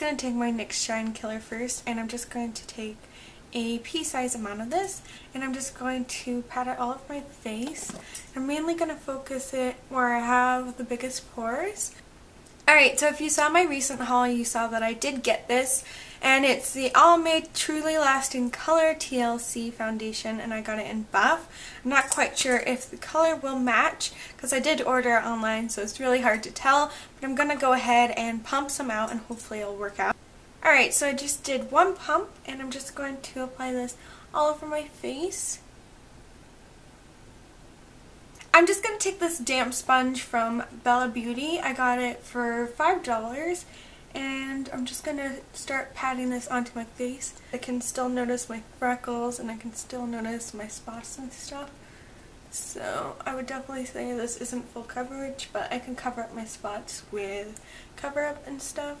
going to take my NYX Shine Killer first, and I'm just going to take a pea-sized amount of this, and I'm just going to pat it all over my face. I'm mainly going to focus it where I have the biggest pores. Alright, so if you saw my recent haul, you saw that I did get this, and it's the Almay Truly Lasting Color TLC foundation, and I got it in buff. I'm not quite sure if the color will match, because I did order it online, so it's really hard to tell, but I'm going to go ahead and pump some out, and hopefully it'll work out. Alright, so I just did one pump, and I'm just going to apply this all over my face. I'm just going to take this damp sponge from Bella Beauty. I got it for $5, and I'm just going to start patting this onto my face. I can still notice my freckles, and I can still notice my spots and stuff. So I would definitely say this isn't full coverage, but I can cover up my spots with cover up and stuff.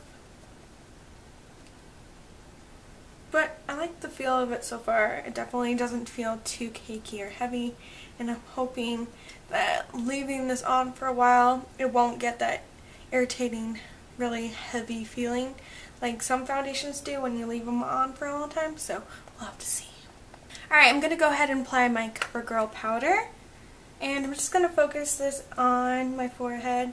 But I like the feel of it so far. It definitely doesn't feel too cakey or heavy, and I'm hoping that leaving this on for a while, it won't get that irritating, really heavy feeling like some foundations do when you leave them on for a long time, so we'll have to see. Alright, I'm going to go ahead and apply my Covergirl powder, and I'm just going to focus this on my forehead,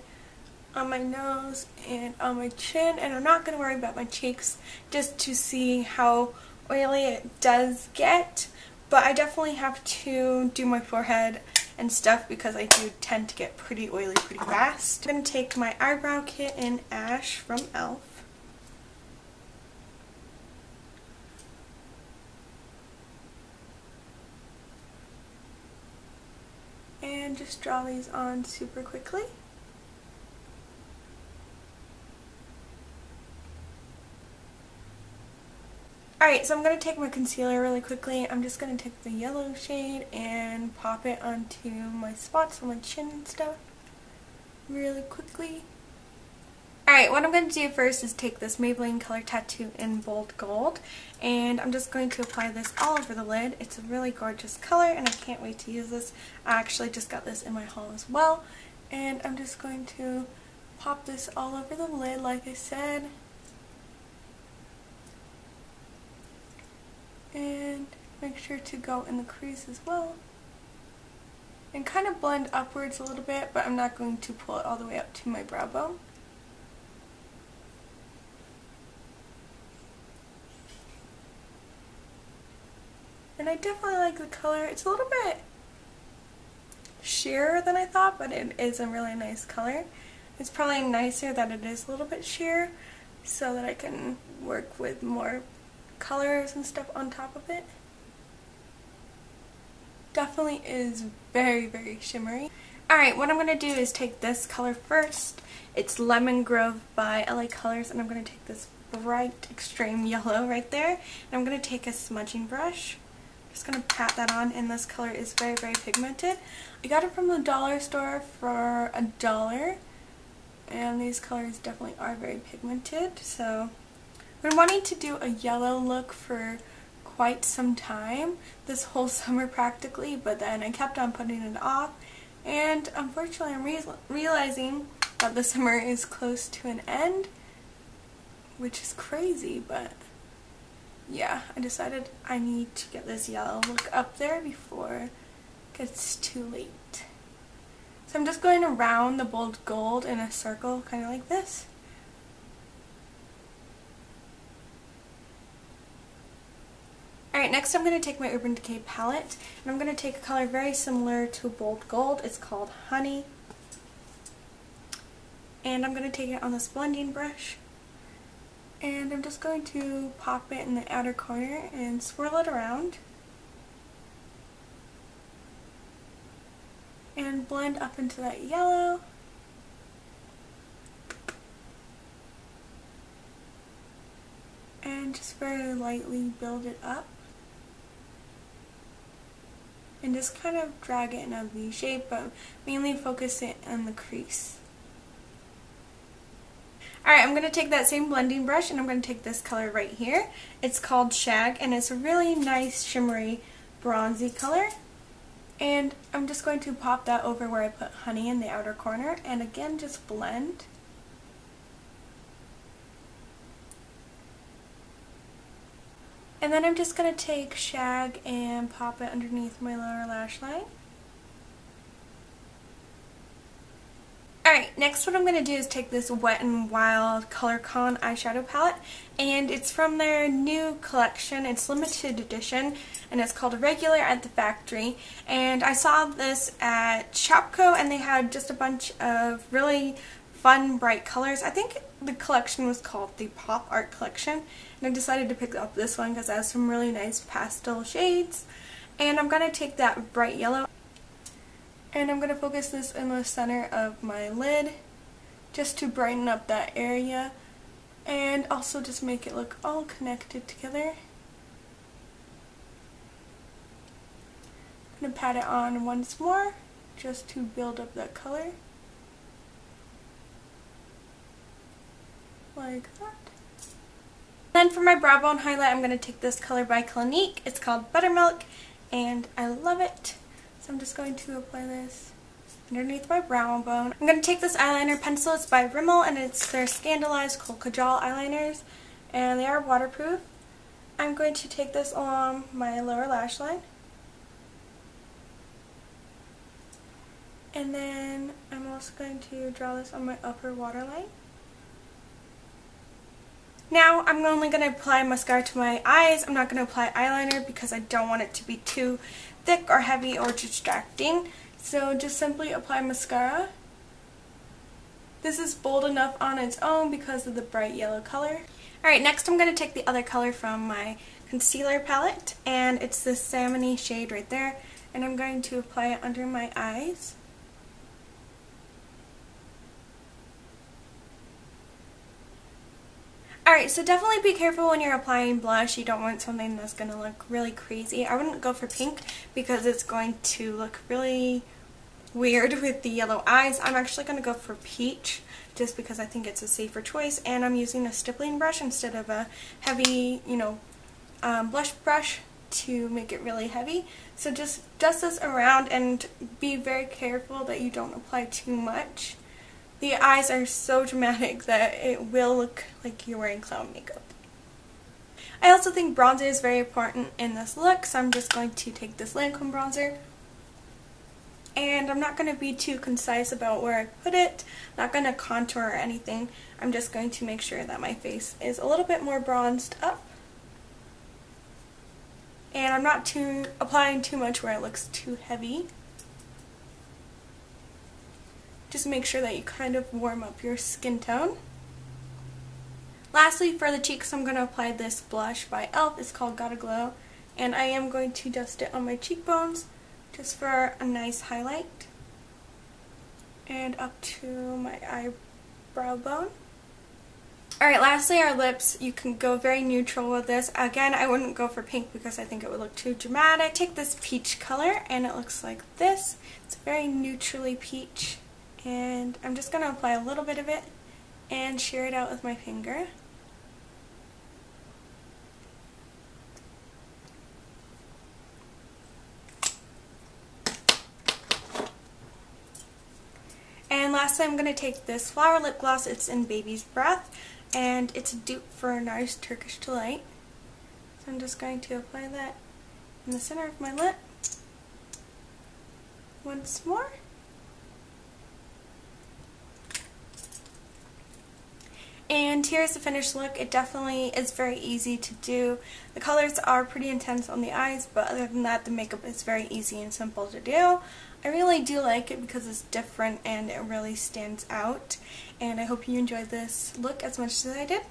on my nose, and on my chin, and I'm not going to worry about my cheeks just to see how oily it does get, but I definitely have to do my forehead and stuff because I do tend to get pretty oily pretty fast. I'm going to take my eyebrow kit in Ash from e.l.f. and just draw these on super quickly. Alright, so I'm going to take my concealer really quickly. I'm just going to take the yellow shade and pop it onto my spots on my chin and stuff really quickly. Alright, what I'm going to do first is take this Maybelline Color Tattoo in Bold Gold, and I'm just going to apply this all over the lid. It's a really gorgeous color, and I can't wait to use this. I actually just got this in my haul as well, and I'm just going to pop this all over the lid like I said. And make sure to go in the crease as well. And kind of blend upwards a little bit, but I'm not going to pull it all the way up to my brow bone. And I definitely like the color. It's a little bit sheerer than I thought, but it is a really nice color. It's probably nicer that it is a little bit sheer so that I can work with more colors and stuff on top of it. Definitely is very, very shimmery. Alright, what I'm going to do is take this color first. It's Lemon Grove by LA Colors, and I'm going to take this bright extreme yellow right there, and I'm going to take a smudging brush. I'm just going to pat that on, and this color is very, very pigmented. I got it from the dollar store for $1, and these colors definitely are very pigmented, so I've been wanting to do a yellow look for quite some time, this whole summer practically, but then I kept on putting it off, and unfortunately I'm realizing that the summer is close to an end, which is crazy, but yeah, I decided I need to get this yellow look up there before it gets too late. So I'm just going around the Bold Gold in a circle, kind of like this. Alright, next I'm going to take my Urban Decay palette, and I'm going to take a color very similar to Bold Gold. It's called Honey. And I'm going to take it on this blending brush, and I'm just going to pop it in the outer corner and swirl it around. And blend up into that yellow. And just very lightly build it up. And just kind of drag it in a V shape, but mainly focus it on the crease. Alright, I'm going to take that same blending brush, and I'm going to take this color right here. It's called Shag, and it's a really nice shimmery bronzy color. And I'm just going to pop that over where I put Honey in the outer corner, and again just blend. And then I'm just going to take Shag and pop it underneath my lower lash line. Alright, next what I'm going to do is take this Wet n Wild Color Con eyeshadow palette, and it's from their new collection. It's limited edition, and it's called Regular at the Factory. And I saw this at Shopko, and they had just a bunch of really fun, bright colors. I think the collection was called the Pop Art Collection, and I decided to pick up this one because it has some really nice pastel shades. And I'm going to take that bright yellow, and I'm going to focus this in the center of my lid just to brighten up that area and also just make it look all connected together. I'm going to pat it on once more just to build up that color. Like that. Then for my brow bone highlight, I'm going to take this color by Clinique. It's called Buttermilk, and I love it. So I'm just going to apply this underneath my brow bone. I'm going to take this eyeliner pencil. It's by Rimmel, and it's their Scandalized Kohl Kajal eyeliners, and they are waterproof. I'm going to take this along my lower lash line, and then I'm also going to draw this on my upper waterline. Now I'm only going to apply mascara to my eyes. I'm not going to apply eyeliner because I don't want it to be too thick or heavy or distracting. So just simply apply mascara. This is bold enough on its own because of the bright yellow color. Alright, next I'm going to take the other color from my concealer palette, and it's this salmon-y shade right there, and I'm going to apply it under my eyes. Alright, so definitely be careful when you're applying blush. You don't want something that's going to look really crazy. I wouldn't go for pink because it's going to look really weird with the yellow eyes. I'm actually going to go for peach just because I think it's a safer choice, and I'm using a stippling brush instead of a heavy, blush brush to make it really heavy. So just dust this around and be very careful that you don't apply too much. The eyes are so dramatic that it will look like you're wearing clown makeup. I also think bronzer is very important in this look, so I'm just going to take this Lancome bronzer. And I'm not going to be too concise about where I put it. I'm not going to contour or anything. I'm just going to make sure that my face is a little bit more bronzed up. And I'm not applying too much where it looks too heavy. Just make sure that you kind of warm up your skin tone. Lastly, for the cheeks, I'm going to apply this blush by e.l.f. It's called Gotta Glow, and I am going to dust it on my cheekbones just for a nice highlight and up to my eyebrow bone. Alright, lastly, our lips. You can go very neutral with this. Again, I wouldn't go for pink because I think it would look too dramatic. Take this peach color, and it looks like this. It's very neutrally peach. And I'm just going to apply a little bit of it and shear it out with my finger. And lastly, I'm going to take this Flower lip gloss. It's in Baby's Breath, and it's a dupe for NARS Turkish Delight. So I'm just going to apply that in the center of my lip once more. And here's the finished look. It definitely is very easy to do. The colors are pretty intense on the eyes, but other than that, the makeup is very easy and simple to do. I really do like it because it's different and it really stands out. And I hope you enjoyed this look as much as I did.